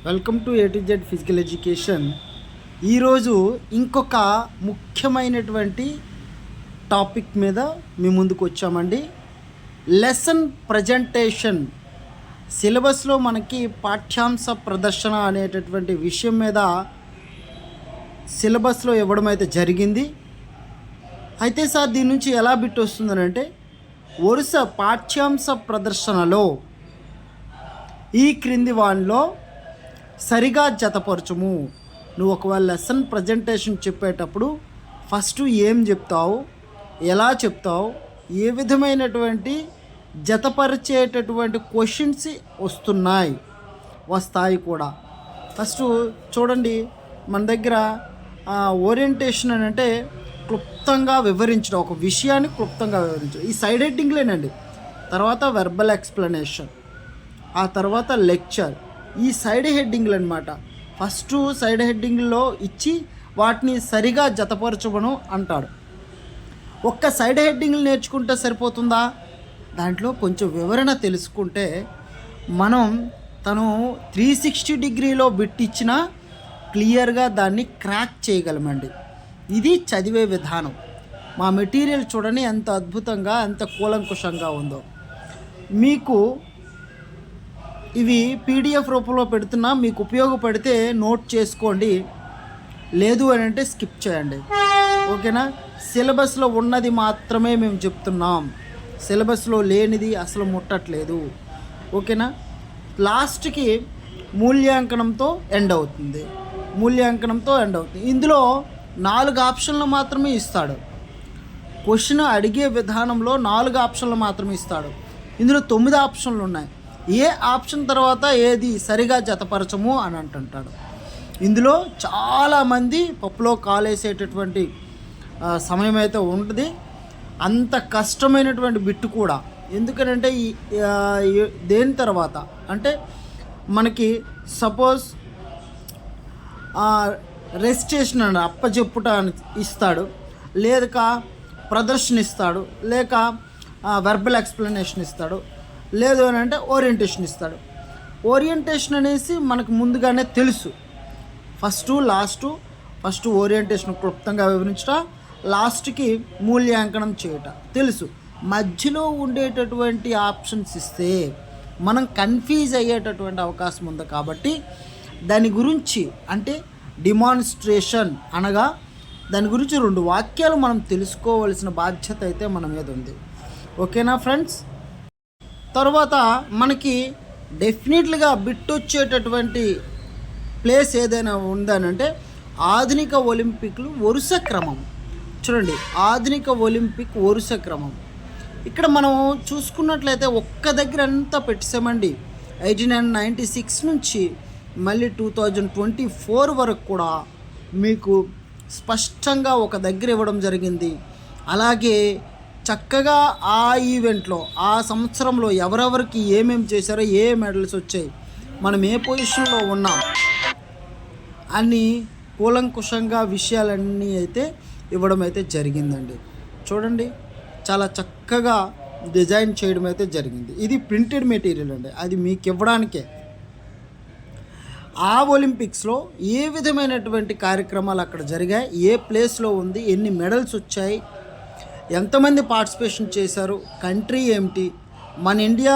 Welcome to A to Z physical education. ఈరోజు ఇంకొక ముఖ్యమైనటువంటి టాపిక్ మీద మీ ముందుకు వచ్చామండి. Lesson presentation. సిలబస్లో మనకి పాఠ్యాంశ ప్రదర్శన అనేటటువంటి విషయం మీద సిలబస్లో ఇవ్వడం అయితే జరిగింది. అయితే సార్ దీని నుంచి ఎలా బిట్ వస్తుందనంటే, వరుస పాఠ్యాంశ ప్రదర్శనలో ఈ క్రింది వానిలో సరిగా జతపరచుము. నువ్వు ఒకవేళ లెసన్ ప్రజెంటేషన్ చెప్పేటప్పుడు ఫస్ట్ ఏం చెప్తావు, ఎలా చెప్తావు, ఏ విధమైనటువంటి జతపరిచేటటువంటి క్వశ్చన్స్ వస్తాయి కూడా. ఫస్ట్ చూడండి, మన దగ్గర ఓరియంటేషన్ అని అంటే క్లుప్తంగా వివరించడం, ఒక విషయాన్ని క్లుప్తంగా వివరించడం. ఈ సైడ్ హెడ్డింగ్లేనండి. తర్వాత వెర్బల్ ఎక్స్ప్లెనేషన్, ఆ తర్వాత లెక్చర్. ఈ సైడ్ హెడ్డింగ్లు అనమాట. ఫస్ట్ సైడ్ హెడ్డింగ్లో ఇచ్చి వాటిని సరిగా జతపరచమను అంటాడు. ఒక్క సైడ్ హెడ్డింగ్లు నేర్చుకుంటే సరిపోతుందా? దాంట్లో కొంచెం వివరణ తెలుసుకుంటే మనం తను 360 డిగ్రీలో బిట్టిచ్చినా క్లియర్గా దాన్ని క్రాక్ చేయగలమండి. ఇది చదివే విధానం. మా మెటీరియల్ చూడండి ఎంత అద్భుతంగా, ఎంత కూలంకుషంగా ఉందో. మీకు ఇవి పీడిఎఫ్ రూపంలో పెడుతున్నా, మీకు ఉపయోగపడితే నోట్ చేసుకోండి, లేదు అని అంటే స్కిప్ చేయండి. ఓకేనా? సిలబస్లో ఉన్నది మాత్రమే మేము చెప్తున్నాం, సిలబస్లో లేనిది అసలు ముట్టట్లేదు. ఓకేనా? లాస్ట్కి మూల్యాంకనంతో ఎండ్ అవుతుంది. ఇందులో 4 ఆప్షన్లు మాత్రమే ఇస్తాడు. క్వశ్చన్ అడిగే విధానంలో 4 ఆప్షన్లు మాత్రమే ఇస్తాడు. ఇందులో 9 ఆప్షన్లు ఉన్నాయి. ఏ ఆప్షన్ తర్వాత ఏది సరిగా జతపరచము అని అంటుంటాడు. ఇందులో చాలామంది పప్పులో కాలేసేటటువంటి సమయం అయితే ఉంటుంది. అంత కష్టమైనటువంటి బిట్టు కూడా. ఎందుకనంటే దేని తర్వాత అంటే మనకి సపోజ్ రెసిటేషన్ అని అప్పచెప్పుట ఇస్తాడు, లేక ప్రదర్శన ఇస్తాడు, లేక వెర్బల్ ఎక్స్ప్లెనేషన్ ఇస్తాడు, లేదు అని అంటే ఓరియంటేషన్ ఇస్తాడు. ఓరియంటేషన్ అనేసి మనకు ముందుగానే తెలుసు. ఫస్ట్ ఓరియంటేషన్ క్లుప్తంగా వివరించడం, లాస్ట్కి మూల్యాంకనం చేయటం తెలుసు. మధ్యలో ఉండేటటువంటి ఆప్షన్స్ ఇస్తే మనం కన్ఫ్యూజ్ అయ్యేటటువంటి అవకాశం ఉంది. కాబట్టి దాని గురించి అంటే డిమాన్స్ట్రేషన్ అనగా దాని గురించి 2 వాక్యాలు మనం తెలుసుకోవాల్సిన బాధ్యత అయితే మన మీద ఉంది. ఓకేనా ఫ్రెండ్స్? తర్వాత మనకి డెఫినెట్లీగా బిట్ వచ్చేటటువంటి ప్లేస్ ఏదైనా ఉందనంటే ఆధునిక ఒలింపిక్లు వరుస క్రమం. చూడండి, ఆధునిక ఒలింపిక్ వరుస క్రమం. ఇక్కడ మనం చూసుకున్నట్లయితే ఒక్క దగ్గర అంతా పెట్టేసామండి. 1896 నుంచి మళ్ళీ 2024 వరకు కూడా మీకు స్పష్టంగా ఒక దగ్గర ఇవ్వడం జరిగింది. అలాగే చక్కగా ఆ ఈవెంట్లో ఆ సంవత్సరంలో ఎవరెవరికి ఏమేమి చేశారో, ఏ మెడల్స్ వచ్చాయి, మనం ఏ పొజిషన్లో ఉన్నాం అని కూలంకుషంగా విషయాలన్నీ అయితే ఇవ్వడం అయితే జరిగిందండి. చూడండి, చాలా చక్కగా డిజైన్ చేయడం అయితే జరిగింది. ఇది ప్రింటెడ్ మెటీరియల్ అండి, అది మీకు ఇవ్వడానికే. ఆ ఒలింపిక్స్లో ఏ విధమైనటువంటి కార్యక్రమాలు అక్కడ జరిగాయి, ఏ ప్లేస్లో ఉంది, ఎన్ని మెడల్స్ వచ్చాయి, ఎంతమంది పార్టిసిపేషన్ చేశారు, కంట్రీ ఏమిటి, మన ఇండియా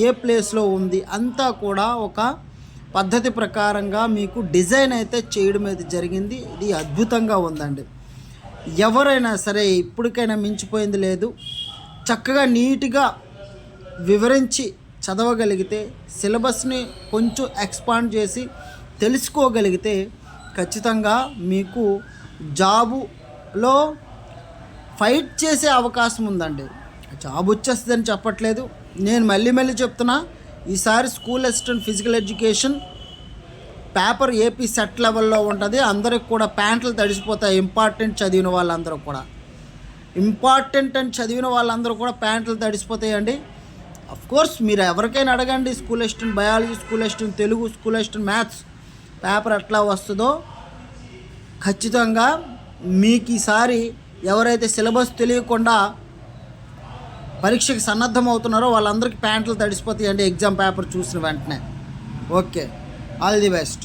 ఏ ప్లేస్లో ఉంది, అంతా కూడా ఒక పద్ధతి ప్రకారంగా మీకు డిజైన్ అయితే చేయడం అయితే జరిగింది. ఇది అద్భుతంగా ఉందండి. ఎవరైనా సరే ఇప్పటికైనా మించిపోయింది లేదు. చక్కగా నీట్గా వివరించి చదవగలిగితే, సిలబస్ని కొంచెం ఎక్స్పాండ్ చేసి తెలుసుకోగలిగితే ఖచ్చితంగా మీకు జాబులో ఫైట్ చేసే అవకాశం ఉందండి. జాబ్ వచ్చేస్తుందని చెప్పట్లేదు, నేను మళ్ళీ చెప్తున్నా. ఈసారి school assistant physical education paper AP set లెవెల్లో ఉంటుంది. అందరికి కూడా ప్యాంట్లు తడిసిపోతాయి. ఇంపార్టెంట్ అని చదివిన వాళ్ళందరూ కూడా ప్యాంట్లు తడిసిపోతాయండి. కోర్స్ మీరు ఎవరికైనా అడగండి, school assistant biology, school assistant Telugu, school assistant maths paper ఎట్లా వస్తుందో ఖచ్చితంగా మీకు ఈసారి ఎవరైతే సిలబస్ తెలియకుండా పరీక్షకి సన్నద్ధం అవుతున్నారో వాళ్ళందరికీ ప్యాంట్లు తడిసిపోతాయండి ఎగ్జామ్ పేపర్ చూసిన వెంటనే. ఓకే. All the best.